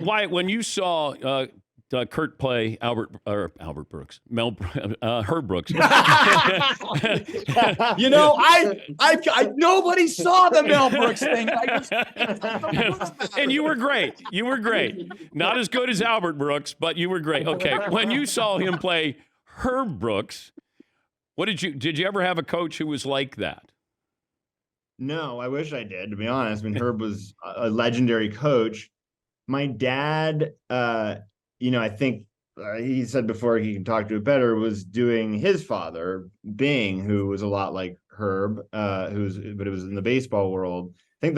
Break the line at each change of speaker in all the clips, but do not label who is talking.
Wyatt, when you saw Kurt play Albert Brooks, Herb Brooks.
Nobody saw the Mel Brooks thing.
And you were great. You were great. Not as good as Albert Brooks, but you were great. Okay, when you saw him play Herb Brooks, did you ever have a coach who was like that?
No, I wish I did, to be honest. I mean, Herb was a legendary coach. My dad, I think he said before he can talk to it better, was doing his father, Bing, who was a lot like Herb, but it was in the baseball world. I think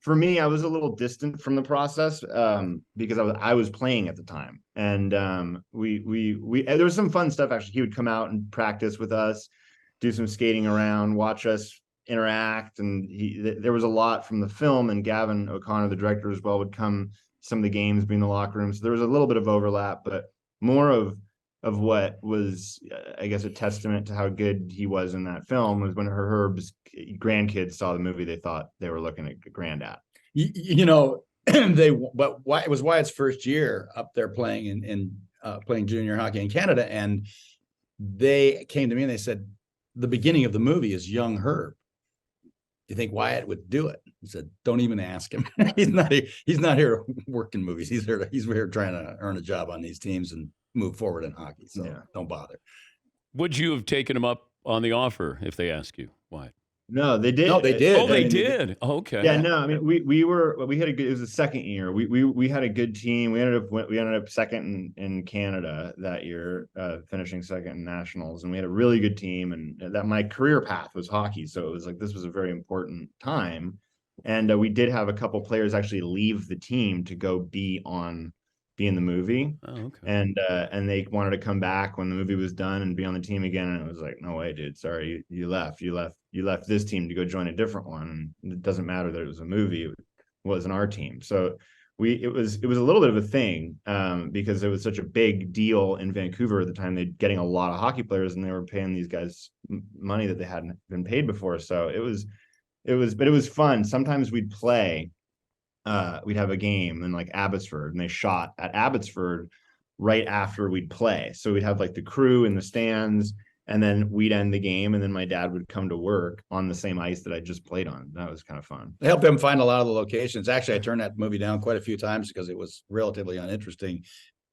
for me, I was a little distant from the process because I was playing at the time. And there was some fun stuff, actually. He would come out and practice with us, do some skating around, watch us interact, and there was a lot from the film, and Gavin O'Connor, the director as well, would come some of the games, be in the locker room. So there was a little bit of overlap, but more of what was, I guess, a testament to how good he was in that film was when Herb's grandkids saw the movie, they thought they were looking at Granddad.
But it was Wyatt's first year up there playing playing junior hockey in Canada, and they came to me and they said, the beginning of the movie is young Herb. Do you think Wyatt would do it? He said, don't even ask him. He's not here working movies. He's here trying to earn a job on these teams and move forward in hockey. So Don't bother.
Would you have taken him up on the offer if they asked you, Wyatt?
No, they did.
No, they did.
Oh, they did. Oh, okay.
Yeah, no, I mean, we had a good. It was the second year. We had a good team. We ended up second in Canada that year, finishing second in nationals, and we had a really good team. And that my career path was hockey, so it was like this was a very important time. And we did have a couple players actually leave the team to go be in the movie.
Oh, okay.
And they wanted to come back when the movie was done and be on the team again. And it was like, no way, dude. Sorry, you left this team to go join a different one. And it doesn't matter that it was a movie; it wasn't our team. So it was a little bit of a thing because it was such a big deal in Vancouver at the time. They're getting a lot of hockey players, and they were paying these guys money that they hadn't been paid before. So it was fun. Sometimes we'd play. We'd have a game in like Abbotsford, and they shot at Abbotsford right after we'd play. So we'd have like the crew in the stands, and then we'd end the game, and then my dad would come to work on the same ice that I just played on. That was kind of fun.
I helped them find a lot of the locations. Actually, I turned that movie down quite a few times because it was relatively uninteresting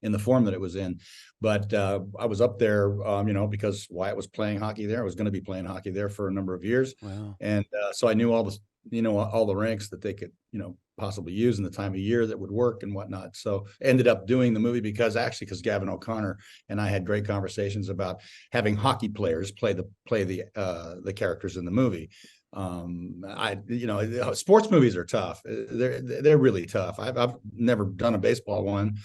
in the form that it was in. But I was up there, because Wyatt was playing hockey there. I was going to be playing hockey there for a number of years.
Wow.
And so I knew all the rinks that they could, possibly use in the time of year that would work and whatnot. So ended up doing the movie because Gavin O'Connor and I had great conversations about having hockey players play the characters in the movie. Sports movies are tough. They're really tough. I've never done a baseball one.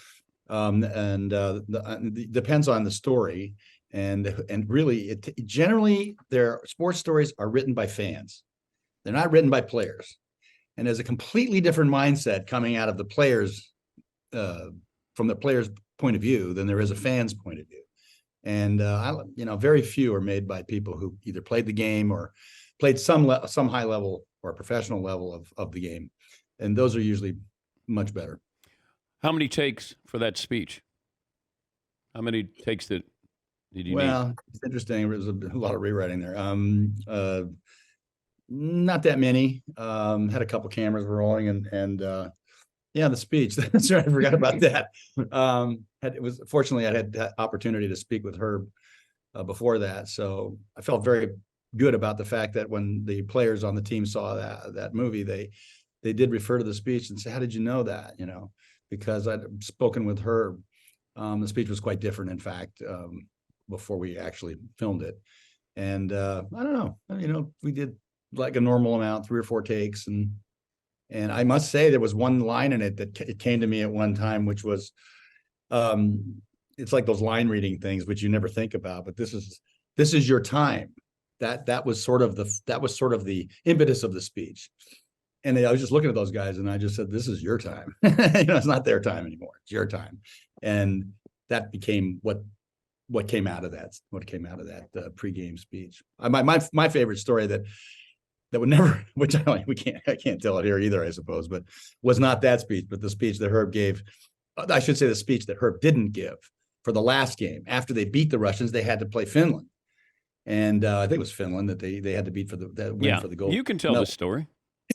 It depends on the story, and really generally their sports stories are written by fans. They're not written by players. And there's a completely different mindset coming out of the players, from the player's point of view than there is a fan's point of view. And, very few are made by people who either played the game or played some high level or professional level of the game. And those are usually much better.
How many takes for that speech? How many takes did you need?
Well, it's interesting. There was a lot of rewriting there. Not that many. Had a couple cameras rolling and the speech. That's right. I forgot about that. Fortunately I had that opportunity to speak with Herb before that. So I felt very good about the fact that when the players on the team saw that movie, they did refer to the speech and say, how did you know that? Because I'd spoken with Herb. The speech was quite different, in fact, before we actually filmed it. And I don't know, we did like a normal amount, 3 or 4 takes. And I must say there was one line in it that it came to me at one time, which was, it's like those line reading things, which you never think about, but this is your time. That was sort of the impetus of the speech. And I was just looking at those guys and I just said, this is your time. It's not their time anymore. It's your time. And that became what came out of that pregame speech. My favorite story that that would never, which I can't tell it here either, I suppose, but was not that speech, but the speech that Herb gave. I should say the speech that Herb didn't give for the last game. After they beat the Russians, they had to play Finland. And I think it was Finland that they had to beat for the win for the gold.
You can tell the story.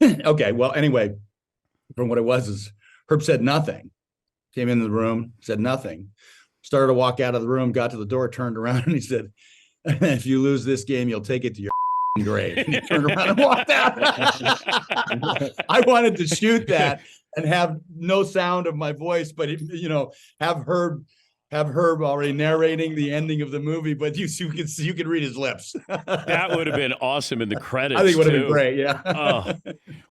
Okay. Well, anyway, from what it was is Herb said nothing, came into the room, said nothing, started to walk out of the room, got to the door, turned around, and he said, if you lose this game, you'll take it to your grave. And he turned around and walked out. I wanted to shoot that and have no sound of my voice, but have Herb already narrating the ending of the movie, but you could read his lips.
That would have been awesome in the credits.
I think it would have been great. Yeah.
Oh.